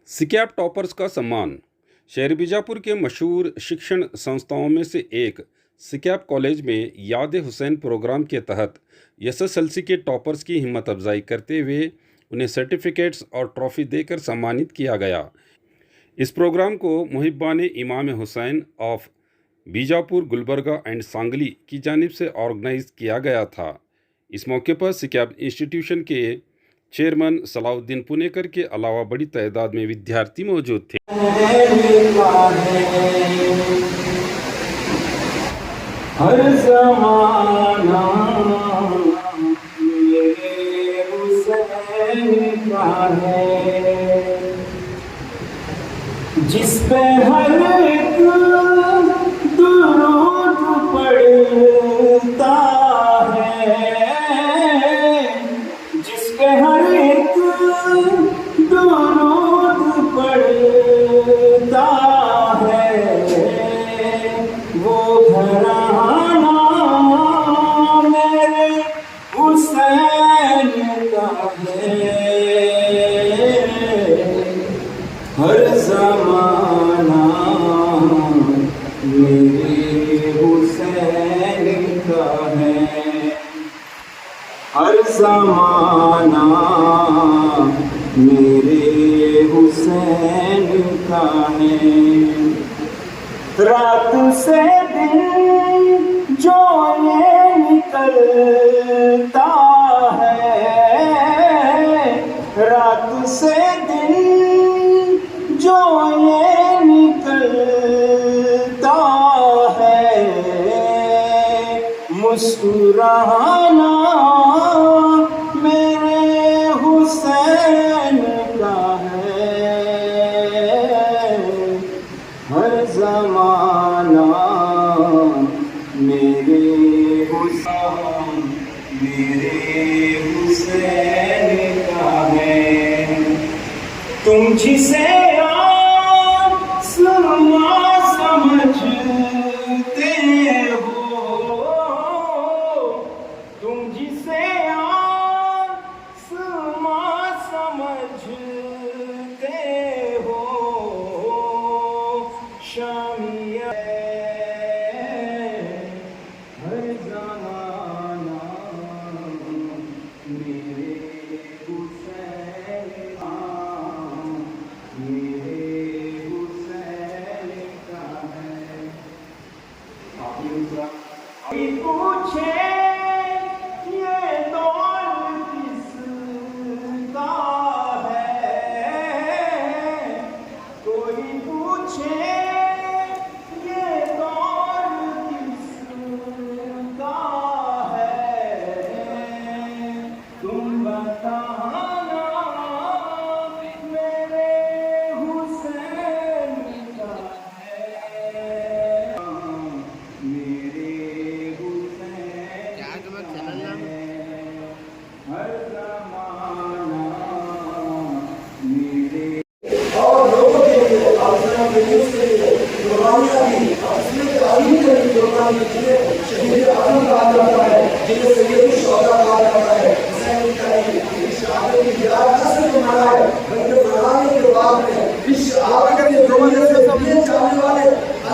सिकैप toppers का सम्मान। शहर बीजापुर के मशहूर शिक्षण संस्थाओं में से एक सिकैप कॉलेज में याद हुसैन प्रोग्राम के तहत एसएसएलसी के टॉपर्स की हिम्मत अफजाई करते हुए उन्हें सर्टिफिकेट्स और ट्रॉफी देकर सम्मानित किया गया। इस प्रोग्राम को मुहिब्बान इमाम हुसैन ऑफ बीजापुर, गुलबर्गा एंड सांगली की जानिब से ऑर्गेनाइज किया गया था। इस मौके पर सिकैप इंस्टीट्यूशन के चेयरमैन सलाउद्दीन पुनेकर के अलावा बड़ी तादाद में विद्यार्थी मौजूद थे। हर ज़माना मेरे हुसैन का है, जिस पे हर एक दुरूद पढ़ता है, जिस पे हर एक दुरूद पढ़ता है, वो घराना मेरे हुसैन का है। हर ज़माना मेरे हुसैन का है, हर ज़माना मेरे हुसैन का है। रात से दिन जो ये निकलता है, रात से दिन जो ये निकलता है, मुस्कुराना मेरे हुसैन का है। हर ज़माना मेरे हुसैन का है। तुम जिसे आसमां समझते हो, तुम जिसे आसमां समझते हो, शामिया हर ज़माना मेरे हुसैन का है। पूछे ये दौर किसका है, कोई पूछे ये दौर किसका है, तुम बताना मेरे हुसैन का है। मेरे हुसैन हर ज़माना मेरे और लोगों के लिए आलोचना के लिए उसके लिए कुर्बानियां दी, इसलिए तालीम के लिए कुर्बानी जिन्हें शहीद आजम कहा जाता है, जिन्हें सैयद शोहदा कहा जाता है, हुसैन का इस शहादत की याद न सिर्फ मनाए बल्कि मनाने के बाद में इस शहादत के ज़रिए से दिए जाने वाले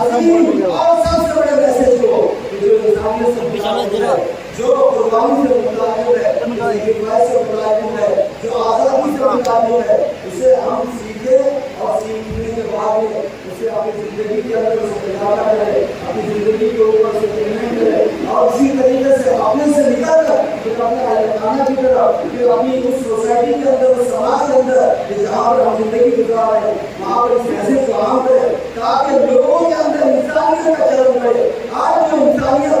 अजीम और सबसे बड़े मैसेज को जो इंसानियत से मुताबिक है, जो कुर्बानी से मुताबिक है, जो हिदायत से मुताबिक है, जो आज़ादी से मुताबिक है, उसे हम सीखे और सीखने के बाद में उसे अपनी जिंदगी के अंदर उसे गुजारा करें, अपनी जिंदगी के ऊपर से निर्णय करें और उसी तरीके से अपने से निकल कर फिर अपने खाना की तरफ, फिर अपनी उस सोसाइटी के अंदर, उस समाज के अंदर जहाँ पर हम जिंदगी गुजार रहे हैं वहाँ पर इस मैसेज को आम करें ताकि लोगों के अंदर इंसानियत का चलन बढ़े। आज जो इंसानियत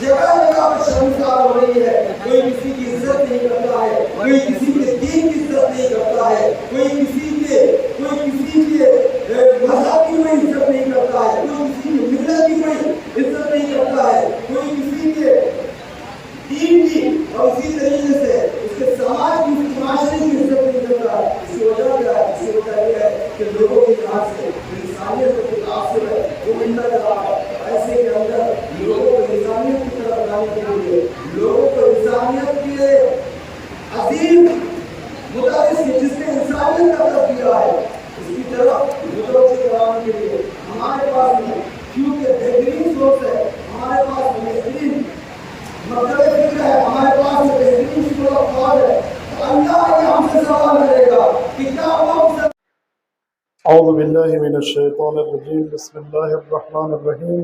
जगह जगह पर शर्मसार हो रही है, कोई किसी की इज्जत नहीं करता है, कोई किसी के दीन की इज्जत नहीं करता है, कोई किसी के मजहब की कोई इज्जत नहीं करता है, कोई किसी की मिल्लत की कोई इज्जत नहीं करता है, कोई किसी के दीन की और उसी तरीके से उसके समाज की, माशरे की इज्जत नहीं करता है। इसकी वजह क्या है? इसकी वजह यह है कि लोगों के यहाँ से इंसानियत का जो तासुर है वो मिलता चला है। ऐसे के अंदर लोगों को इंसानियत की तरफ लाने के लिए, लोगों को इंसानियत के अजीम मुदारिस जिसने इंसानियत का तरफ दिया है, कुरान के लिए हमारे पास नहीं, क्योंकि बेहतरीन सोच है हमारे पास, बेहतरीन मतलब फिक्र है हमारे पास, बेहतरीन सूरत है। तो अल्लाह ये हमसे सवाल करेगा कि क्या वो औज़ु बिल्लाहि मिनश शैतानिर रजीम बिस्मिल्लाहिर रहमानिर रहीम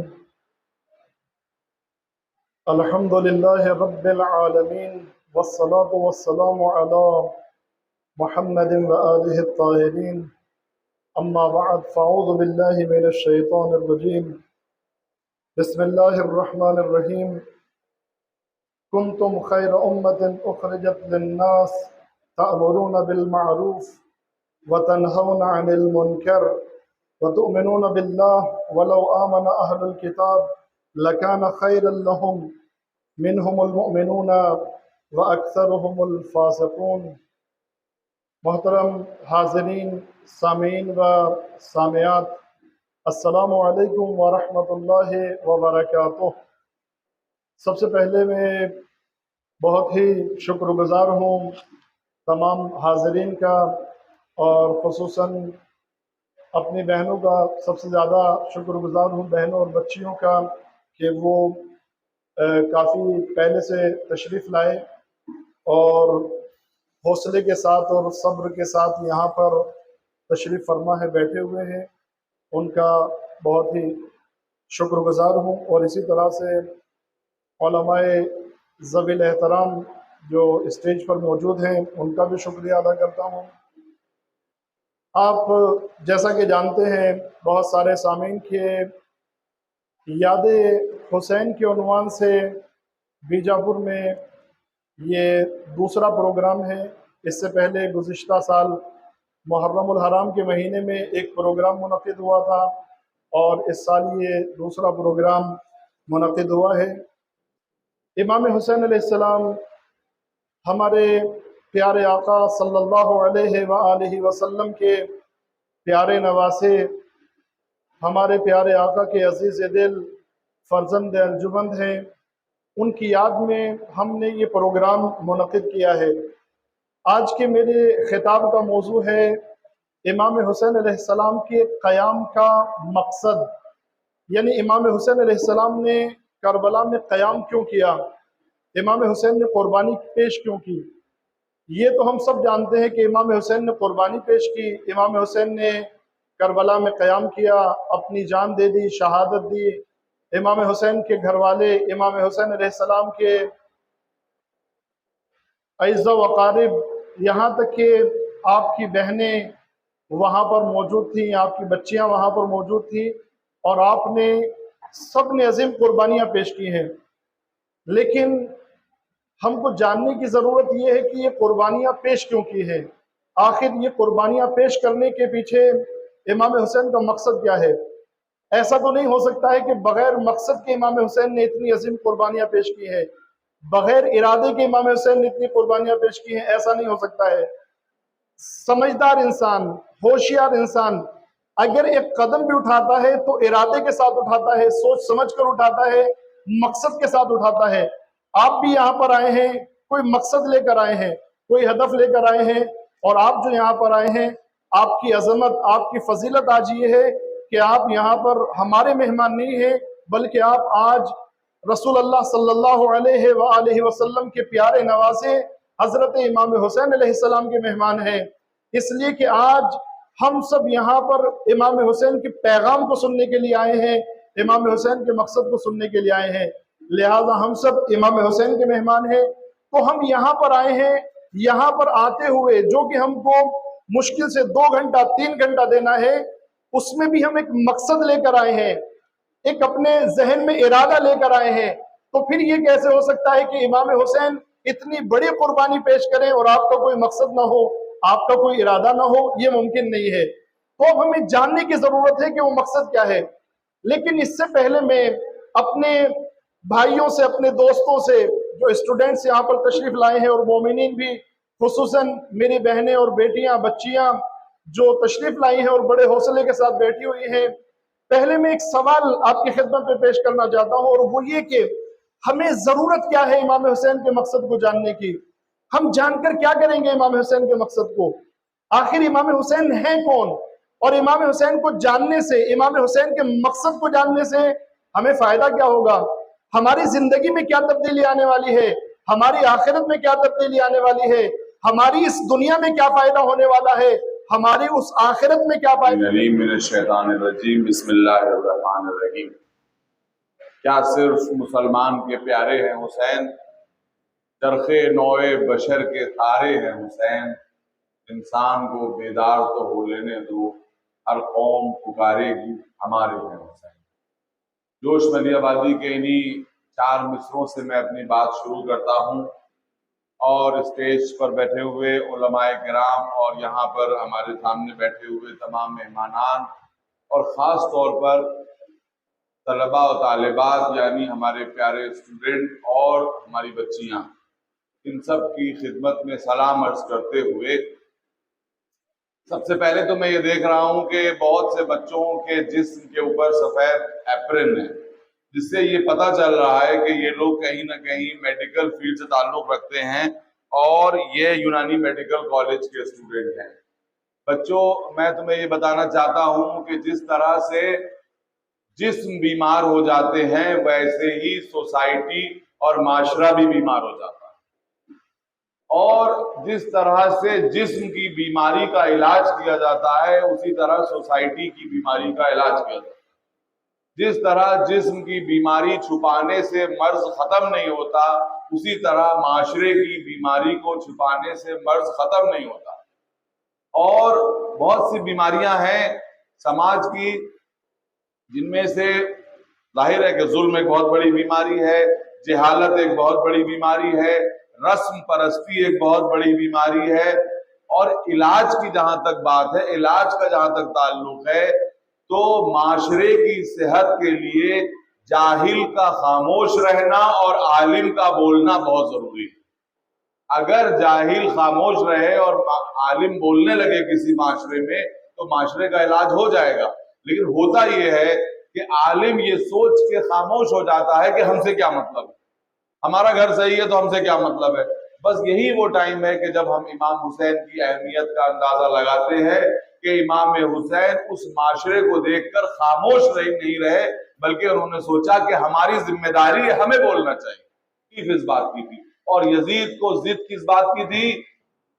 अल्हम्दुलिल्लाहि रब्बिल आलमीन वस्सलातु वस्सलामु अला मुहम्मदिन व आलिहि त्ताहिरीन अम्मा बअद फ़अऊज़ु बिल्लाहि मिनश शैतानिर रजीम बिस्मिल्लाहिर रहमानिर रहीम कुंतुम खैर उम्मतिन उखरिजत लिन्नास तअमुरूना बिल मारूफ व तनहौना अनिल मुनकर व तु'मिनूना बिल्लाह वलौ आमन अहलुल किताब लकान खैरन लहुम मिनहुमुल मुमिनूना व अक्सरुहुमुल फासिकून। मोहतरम हाज़रीन, सामीन व सामियात, अस्सलामु अलैकुम व रहमतुल्लाहि व बरकातुहू। सबसे पहले मैं बहुत ही शुक्रगुज़ार हूँ तमाम हाज़रीन का, और ख़ुसूसन अपनी बहनों का सबसे ज़्यादा शुक्रगुज़ार हूँ, बहनों और बच्चियों का, कि वो काफ़ी पहले से तशरीफ़ लाए और हौसले के साथ और सब्र के साथ यहाँ पर तशरीफ़ फरमा है बैठे हुए हैं। उनका बहुत ही शुक्रगुज़ार हूँ। और इसी तरह से उलमाए ज़वील एहतराम जो स्टेज पर मौजूद हैं, उनका भी शुक्रिया अदा करता हूँ। आप जैसा कि जानते हैं, बहुत सारे सामीन के याद हुसैन के उन्वान से बीजापुर में ये दूसरा प्रोग्राम है। इससे पहले गुज़िश्ता साल मुहर्रमुल हराम के महीने में एक प्रोग्राम मुनक़िद हुआ था, और इस साल ये दूसरा प्रोग्राम मुनक़िद हुआ है। इमाम हुसैन अलैहिस्सलाम हमारे प्यारे आका सल्लल्लाहु अलैहि वसल्लम के प्यारे नवासे, हमारे प्यारे आका के अजीज़ दिल फ़र्ज़ंद अर्जुमंद हैं। उनकी याद में हमने ये प्रोग्राम मुनक़िद किया है। आज के मेरे ख़िताब का मौजू है इमाम हुसैन अलैहिस्सलाम के क़याम का मकसद, यानी इमाम हुसैन अलैहिस्सलाम ने करबला में क़याम क्यों किया, इमाम हुसैन ने क़ुरबानी पेश क्यों की। ये तो हम सब जानते हैं कि इमाम हुसैन ने क़ुरबानी पेश की, इमाम हुसैन ने करबला में क़याम किया, अपनी जान दे दी, शहादत दी। इमाम हुसैन के घर वाले, इमाम हुसैन अलैहिस्सलाम के अइज़्ज़ा व अक़ारिब, यहाँ तक कि आपकी बहनें वहाँ पर मौजूद थीं, आपकी बच्चियाँ वहाँ पर मौजूद थीं, और आपने सब ने अज़ीम क़ुरबानियाँ पेश की हैं। लेकिन हमको जानने की ज़रूरत ये है कि ये क़ुरबानियाँ पेश क्यों की हैं, आखिर ये क़ुरबानियाँ पेश करने के पीछे इमाम हुसैन का मकसद क्या है। ऐसा तो नहीं हो सकता है कि बग़ैर मकसद के इमाम हुसैन ने इतनी अज़ीम क़ुरबानियाँ पेश की हैं, बग़ैर इरादे के इमाम हुसैन ने इतनी क़ुरबानियाँ पेश की हैं, ऐसा नहीं हो सकता है। समझदार इंसान, होशियार इंसान अगर एक कदम भी उठाता है तो इरादे के साथ उठाता है, सोच समझ कर उठाता है, मकसद के साथ उठाता है। आप भी यहाँ पर आए हैं, कोई मकसद लेकर आए हैं, कोई हदफ लेकर आए हैं, और आप जो यहाँ पर आए हैं, आपकी अजमत, आपकी फजीलत आज ये है कि आप यहाँ पर हमारे मेहमान नहीं हैं, बल्कि आप आज रसूल अल्लाह सल्लल्लाहु अलैहि वसल्लम के प्यारे नवासे हजरत इमाम हुसैन अलैहिस्सलाम के मेहमान हैं। इसलिए कि आज हम सब यहाँ पर इमाम हुसैन के पैगाम को सुनने के लिए आए हैं, इमाम हुसैन के मकसद को सुनने के लिए आए हैं। लिहाजा हम सब इमाम हुसैन के मेहमान हैं, तो हम यहाँ पर आए हैं। यहाँ पर आते हुए जो कि हमको मुश्किल से 2 घंटा 3 घंटा देना है, उसमें भी हम एक मकसद लेकर आए हैं, एक अपने जहन में इरादा लेकर आए हैं। तो फिर ये कैसे हो सकता है कि इमाम हुसैन इतनी बड़ी कुर्बानी पेश करें और आपका कोई मकसद ना हो, आपका कोई इरादा ना हो? ये मुमकिन नहीं है। तो अब हमें जानने की जरूरत है कि वो मकसद क्या है। लेकिन इससे पहले मैं अपने भाइयों से, अपने दोस्तों से, जो स्टूडेंट्स यहाँ पर तशरीफ लाए हैं और मोमिनीन भी, खुसूसन मेरी बहनें और बेटियां, बच्चियां जो तशरीफ लाई हैं और बड़े हौसले के साथ बैठी हुई हैं, पहले मैं एक सवाल आपकी खिदमत में पेश करना चाहता हूं, और वो ये कि हमें जरूरत क्या है इमाम हुसैन के मकसद को जानने की। हम जानकर क्या करेंगे इमाम हुसैन के मकसद को? आखिर इमाम हुसैन है कौन और इमाम हुसैन को जानने से, इमाम हुसैन के मकसद को जानने से हमें फायदा क्या होगा, हमारी जिंदगी में क्या तब्दीली आने वाली है, हमारी आखिरत में क्या तब्दीली आने वाली है, हमारी इस दुनिया में क्या फायदा होने वाला है, हमारी उस आखिरत में क्या फायदा। बिस्मिल्लाहिर्रहमानिर्रहीम। क्या सिर्फ मुसलमान के प्यारे हैं हुसैन, चरखे नौए बशर के तारे हैं हुसैन। इंसान को बेदार तो हो लेने दो, हर कौम पुकारेगी हमारे हैं हुसैन। जोश में आबादी के इन्हीं 4 मिसरों से मैं अपनी बात शुरू करता हूँ। और स्टेज पर बैठे हुए उलमाए किराम और यहाँ पर हमारे सामने बैठे हुए तमाम मेहमानान और ख़ास तौर पर तलबा और तालिबात यानी हमारे प्यारे स्टूडेंट और हमारी बच्चियाँ, इन सब की खिदमत में सलाम अर्ज करते हुए सबसे पहले तो मैं ये देख रहा हूँ कि बहुत से बच्चों के जिस्म के ऊपर सफ़ेद एप्रन है, जिससे ये पता चल रहा है कि ये लोग कहीं ना कहीं मेडिकल फील्ड से ताल्लुक़ रखते हैं और ये यूनानी मेडिकल कॉलेज के स्टूडेंट हैं। बच्चों, मैं तुम्हें ये बताना चाहता हूँ कि जिस तरह से जिस्म बीमार हो जाते हैं वैसे ही सोसाइटी और माशरा भी बीमार हो जाता है। और जिस तरह से जिस्म की बीमारी का इलाज किया जाता है उसी तरह सोसाइटी की बीमारी का इलाज किया जाता है। जिस तरह जिस्म की बीमारी छुपाने से मर्ज खत्म नहीं होता, उसी तरह माशरे की बीमारी को छुपाने से मर्ज खत्म नहीं होता। और बहुत सी बीमारियां हैं समाज की, जिनमें से जाहिर है कि जुल्म एक बहुत बड़ी बीमारी है, जहालत एक बहुत बड़ी बीमारी है, रस्म परस्ती एक बहुत बड़ी बीमारी है। और इलाज की जहां तक बात है, इलाज का जहां तक ताल्लुक है, तो माशरे की सेहत के लिए जाहिल का खामोश रहना और आलिम का बोलना बहुत जरूरी है। अगर जाहिल खामोश रहे और आलिम बोलने लगे किसी माशरे में तो माशरे का इलाज हो जाएगा। लेकिन होता यह है कि आलिम ये सोच के खामोश हो जाता है कि हमसे क्या मतलब है, हमारा घर सही है तो हमसे क्या मतलब है। बस यही वो टाइम है कि जब हम इमाम हुसैन की अहमियत का अंदाजा लगाते हैं कि इमाम हुसैन उस माशरे को देखकर खामोश नहीं रहे, बल्कि उन्होंने सोचा कि हमारी जिम्मेदारी है, हमें बोलना चाहिए। इस बात की थी। और यजीद को जिद किस बात की थी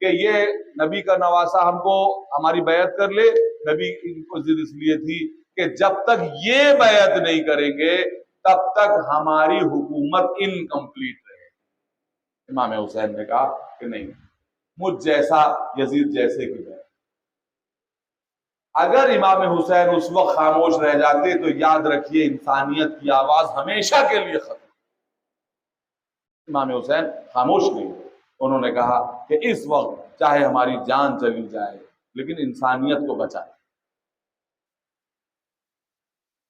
कि ये नबी का नवासा हमको हमारी बैत कर ले। नबी को जिद इसलिए थी कि जब तक ये बैत नहीं करेंगे तब तक हमारी हुकूमत इनकम्प्लीट रहे। इमाम हुसैन ने कहा कि नहीं, मुझ जैसा यजीद जैसे की बैत। अगर इमाम हुसैन उस वक्त खामोश रह जाते तो याद रखिए इंसानियत की आवाज हमेशा के लिए खत्म। इमाम हुसैन खामोश नहीं, उन्होंने कहा कि इस वक्त चाहे हमारी जान चली जाए लेकिन इंसानियत को बचाए।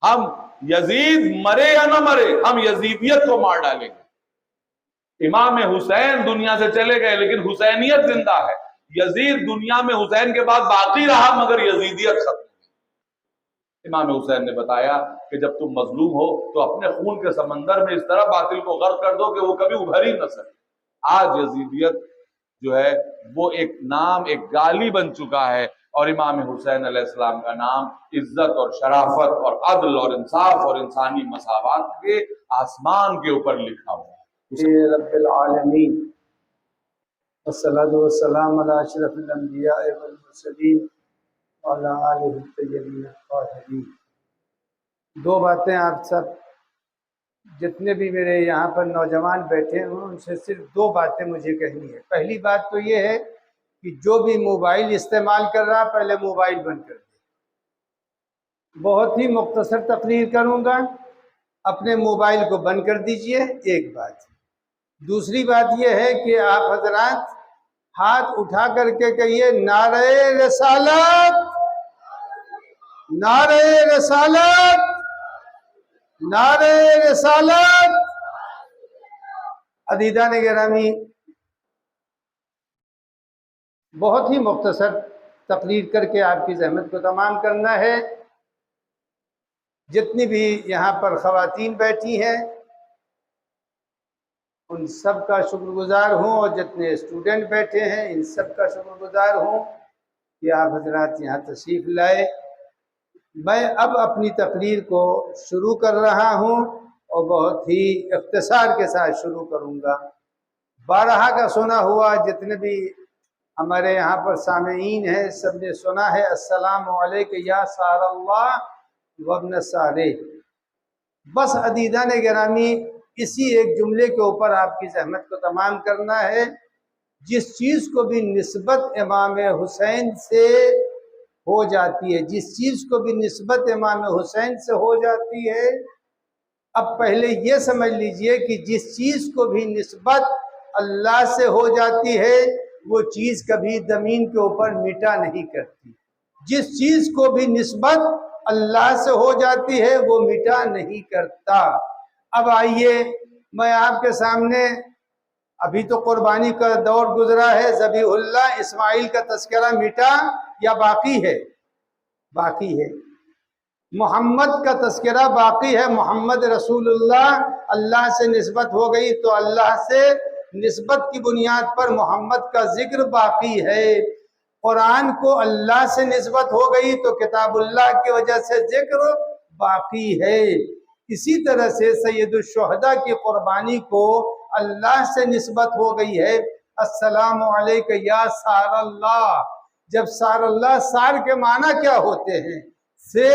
हम यजीद मरे या ना मरे, हम यजीदियत को मार डालेंगे। इमाम हुसैन दुनिया से चले गए लेकिन हुसैनियत जिंदा है। यजीद दुनिया में हुसैन के बाद बाकी रहा मगर यजीदियत खत्म। इमाम हुसैन ने बताया कि जब तुम मजलूम हो तो अपने खून के समंदर में इस तरह बातिल को गर्क कर दो कि वो कभी उभर ही न सके। आज यजीदियत जो है वो एक नाम, एक गाली बन चुका है और इमाम हुसैन अलैहिस्सलाम का नाम इज्जत और शराफत और अदल और इंसाफ और इंसानी मसावत के आसमान के ऊपर लिखा हुआ है। रब्बिल आलमीन वस्सलातु वस्सलामु अला अशरफिल अंबिया वल मुरसलीन व अला आलिहि तय्यबीन ताहिरीन। 2 बातें आप सब जितने भी मेरे यहाँ पर नौजवान बैठे हैं उनसे सिर्फ 2 बातें मुझे कहनी है। पहली बात तो ये है कि जो भी मोबाइल इस्तेमाल कर रहा है पहले मोबाइल बंद कर दे। बहुत ही मुख्तसर तकरीर करूँगा, अपने मोबाइल को बंद कर दीजिए, एक बात। दूसरी बात यह है कि आप हजरात हाथ उठा करके कहिए नारे रिसालत, नारे रिसालत, नारे रिसालत। अदीदान गिरामी, बहुत ही मुख्तसर तकरीर करके आपकी ज़हमत को तमाम करना है। जितनी भी यहाँ पर ख़वातीन बैठी हैं उन सब का शुक्रगुजार हूँ और जितने स्टूडेंट बैठे हैं इन सब का शुक्रगुजार हूँ कि आप हजरात यहाँ तशरीफ़ लाए। मैं अब अपनी तकरीर को शुरू कर रहा हूँ और बहुत ही इख्तिसार के साथ शुरू करूँगा। बारहा का सुना हुआ जितने भी हमारे यहाँ पर सामीईन हैं सब ने सुना है, अस्सलामु अलैका या सारल्लाह वब्न सारे। बस अदीदान गिरामी, इसी एक जुमले के ऊपर आपकी ज़हमत को तमाम करना है। जिस चीज़ को भी निस्बत इमाम हुसैन से हो जाती है, जिस चीज़ को भी निस्बत इमाम हुसैन से हो जाती है, अब पहले ये समझ लीजिए कि जिस चीज़ को भी निस्बत अल्लाह से हो जाती है वो चीज़ कभी ज़मीन के ऊपर मिटा नहीं करती। जिस चीज़ को भी निस्बत अल्लाह से हो जाती है वो मिटा नहीं करता। अब आइए मैं आपके सामने, अभी तो कुर्बानी का दौर गुजरा है, ज़बीहुल्लाह इस्माइल का तस्करा मिटा या बाकी है? बाकी है। मोहम्मद का तस्करा बाकी है। मोहम्मद रसूलुल्लाह अल्लाह से निस्बत हो गई तो अल्लाह से निस्बत की बुनियाद पर मोहम्मद का जिक्र बाकी है। कुरान को अल्लाह से निस्बत हो गई तो किताबुल्लाह की वजह से जिक्र बाकी है। इसी तरह से सैयदुश्शुहदा की कुर्बानी को अल्लाह से निस्बत हो गई है। अस्सलामु अलैका या सारल्लाह। जब सारल्लाह, सार के माना क्या होते हैं? से,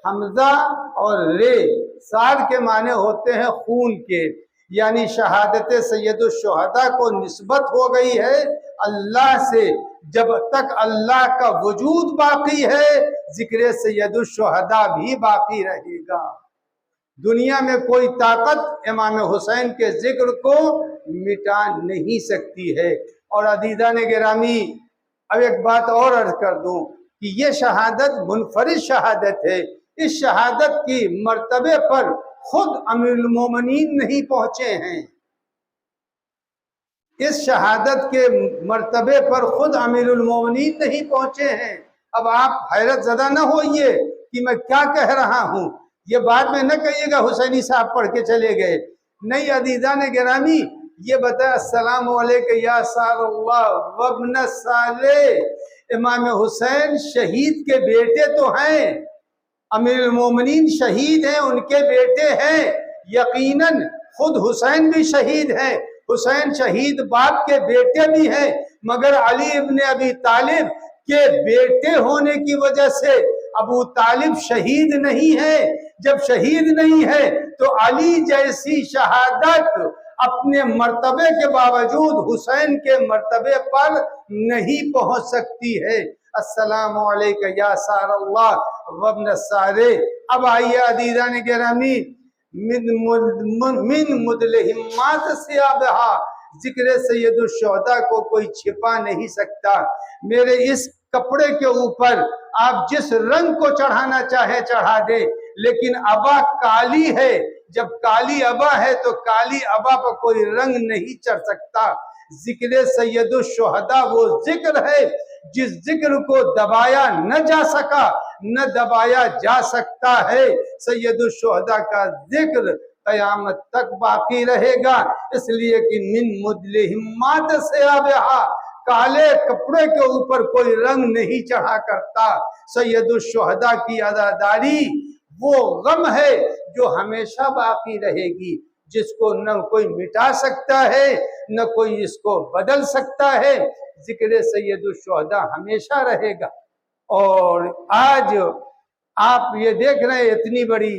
हमजा और रे। सार के माने होते हैं खून के, यानी शहादत सैयदुश्शुहदा को निस्बत हो गई है अल्लाह से। जब तक अल्लाह का वजूद बाकी है जिक्र सैयदुश्शुहदा भी बाकी रहेगा। दुनिया में कोई ताकत इमाम हुसैन के जिक्र को मिटा नहीं सकती है। और अदीदान गिरामी, अब एक बात और अर्ज कर दूं कि ये शहादत मुनफरिद शहादत है। इस शहादत की मर्तबे पर खुद अमीरुल मोमिनीन नहीं पहुंचे हैं। इस शहादत के मर्तबे पर खुद अमीरुल मोमिनीन नहीं पहुंचे हैं। अब आप हैरत ज़दा न होइए कि मैं क्या कह रहा हूं। ये बाद में न कहिएगा हुसैनी साहब पढ़ के चले गए। नहीं, अदीदान गिरामी, ये बताया अस्सलामु अलैका या सारल्लाह वब्न साले। इमाम हुसैन शहीद के बेटे तो हैं, अमीरुल मोमिनीन शहीद हैं, उनके बेटे हैं। यकीनन खुद हुसैन भी शहीद हैं। हुसैन शहीद बाप के बेटे भी हैं, मगर अली इब्न अबी तालिब के बेटे होने की वजह से अबू तालिब शहीद नहीं है। जब शहीद नहीं है तो अली जैसी शहादत अपने मर्तबे के बावजूद हुसैन के मर्तबे पर नहीं पहुंच सकती है। अस्सलामु अलैका या सारल्लाह वब्न सारे। अब आइए अदीदान गिरामी, मिन मुदलहिम्मात सियाबहा, जिक्र सैयदुश्शुहदा को कोई छिपा नहीं सकता। मेरे इस कपड़े के ऊपर आप जिस रंग को चढ़ाना चाहे चढ़ा दे, लेकिन अबा काली है। जब काली अबा है तो काली अबा पर कोई रंग नहीं चढ़ सकता। जिक्र सैयदुश्शुहदा वो जिक्र है जिस जिक्र को दबाया न जा सका, न दबाया जा सकता है। सैयदुश्शुहदा का जिक्र कयामत तक बाकी रहेगा, इसलिए कि मिन मुदलहिम्मात सियाबहा, काले कपड़े के ऊपर कोई रंग नहीं चढ़ा करता। सैयदुश्शुहदा की अदादारी वो गम है जो हमेशा बाकी रहेगी, जिसको न कोई मिटा सकता है न कोई इसको बदल सकता है। जिक्र सैयदुश्शुहदा हमेशा रहेगा। और आज आप ये देख रहे हैं, इतनी बड़ी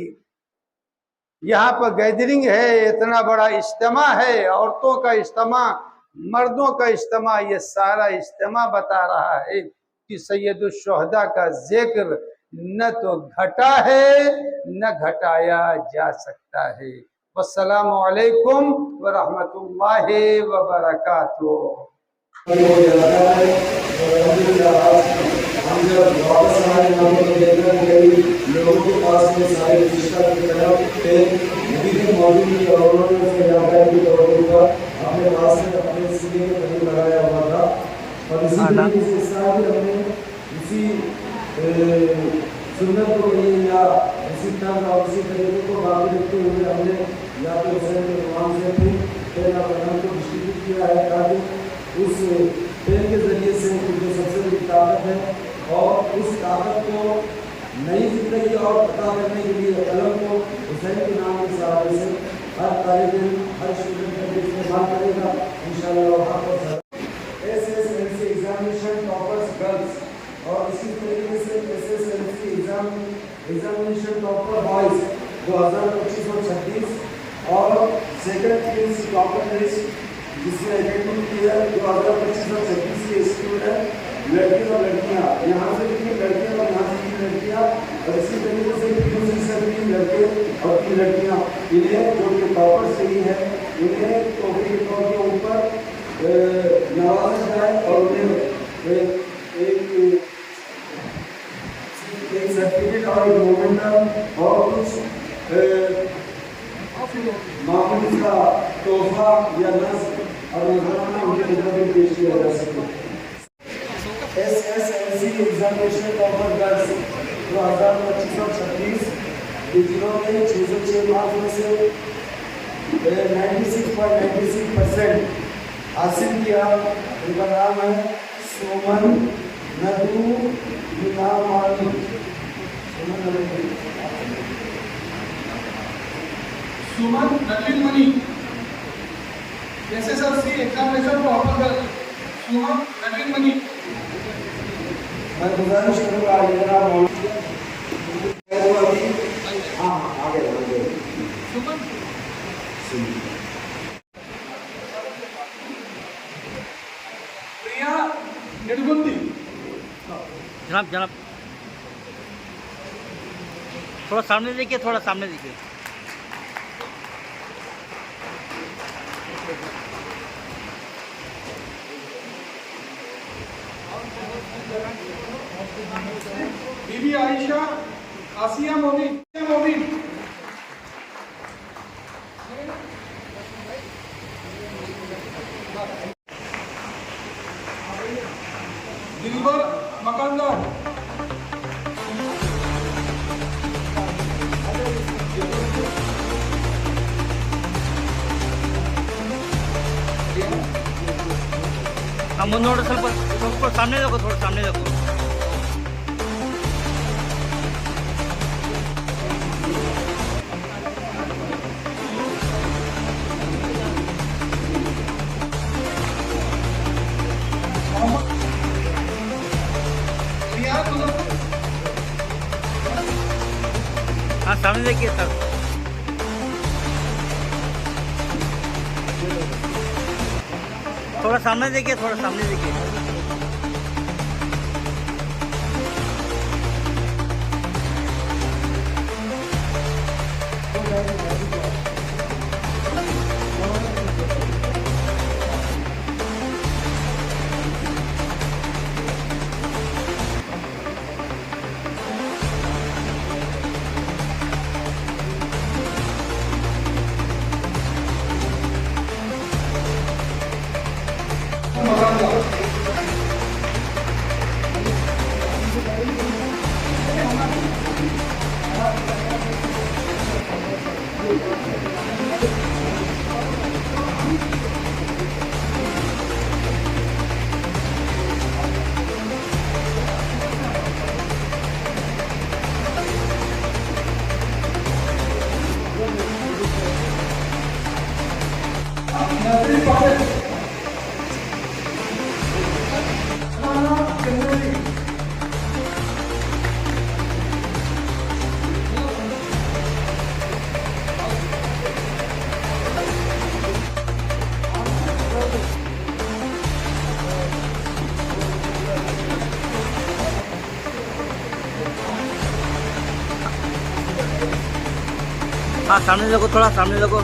यहाँ पर गैदरिंग है, इतना बड़ा इज्तिमा है, औरतों का इज्तिमा, मर्दों का इज्तिमा, ये सारा इज्तिमा बता रहा है कि सैयदुश्शुहदा का जिक्र न तो घटा है न घटाया जा सकता है। वस्सलामु अलैकुम व रहमतुल्लाहि व बरकातुहू। लोगों के पास में सारे अपने पास में अपने सीने में कहीं लगाया हुआ था। और इसी तरीके से इस तरह भी हमने इसी सुन्नत को या इसी तरह और इसी तरीके को बाकी रखते हुए हमने या तो हुसैन के इमाम से फिर पैन को डिस्ट्रीब्यूट किया है, ताकि उस पेन के जरिए से जो सबसे बड़ी ताकत है और उस ताकत को नई जिंदगी और पता करने के लिए कलम को हुसैन के नाम के सहारे से हर तालिब इल्म, हर स्टूडेंट इस्तेमाल करेगा इंशाअल्लाह। वहाँ पर SSLC एग्जामिनेशन टॉपर्स गर्ल्स और इसी तरीके से SSLC एग्जामिनेशन टॉपर बॉयज 2025-26 और सेकंड PUC टॉपर लिस्ट जिसमें एकेडमिक ईयर 2025-26 के स्टूडेंट लड़के और लड़कियां, यहाँ से भी लड़के और यहाँ से भी लड़कियां और इसी तरीके से PUC से भी लड़के और 3 लड़कियां, इन्हें जो कि टॉपर्स रही है इन्हें तोहफे के तौर के ऊपर नवाजा जाए और उन्हें एक सर्टिफिकेट और एक मोमेंटम और कुछ मामूली का तोहफा या नज़्म और नजराना उनके खिदमत में पेश किया जा सके। SSLC एग्जामिनेशन टॉपर गर्ल्स 2025-26 जिन्होंने 606 मार्क्स में से 96.96% हासिल किया, उनका नाम है सुमन नदू मीनामानी। Suman Naveen Mani SSLC examination topper girl Suman Naveen Mani. मैं गुजारिश करूँगा आगे सुमन प्रिया निडगुंदी। जनाब जनाब थोड़ा सामने देखिए, थोड़ा सामने देखिए। बीबी आयशा आसिया मोमिन मोमिन। दिलबर मकानदार। हम ಮುಂದೆ ಸ್ವಲ್ಪ सामने देखो, थोड़ा सामने देखो। हाँ सामने देखिए सर। थोड़ा सामने देखिए, थोड़ा सामने देखिए। हाँ सामने देखो, थोड़ा सामने देखो।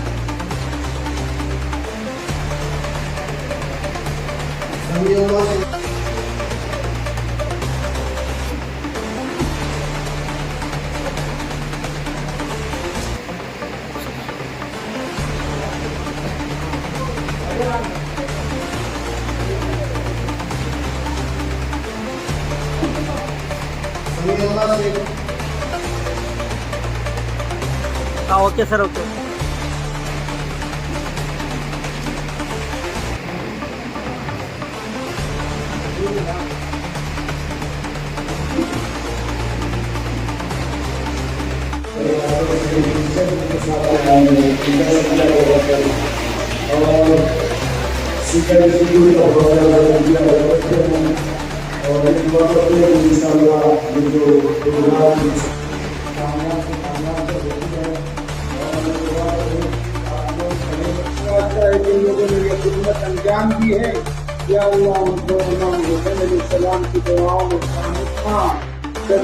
हाँ ओके सर, ओके। खासतौर से टीचर के साथ आए हैं, उनका शुक्रिया अदा करना और शिक्षा स्कूल का बहुत ज़्यादा शुक्रिया अदा करते हैं और इस बात पर इंशाअल्लाह ये जो प्रोग्राम कामयाब से कामयाब होती है और अच्छा है जिन लोगों ने ये खिदमत अंजाम दी है, या अल्लाह उनको इमाम हुसैन अलैहिस्सलाम की दुआओं में शामिल कर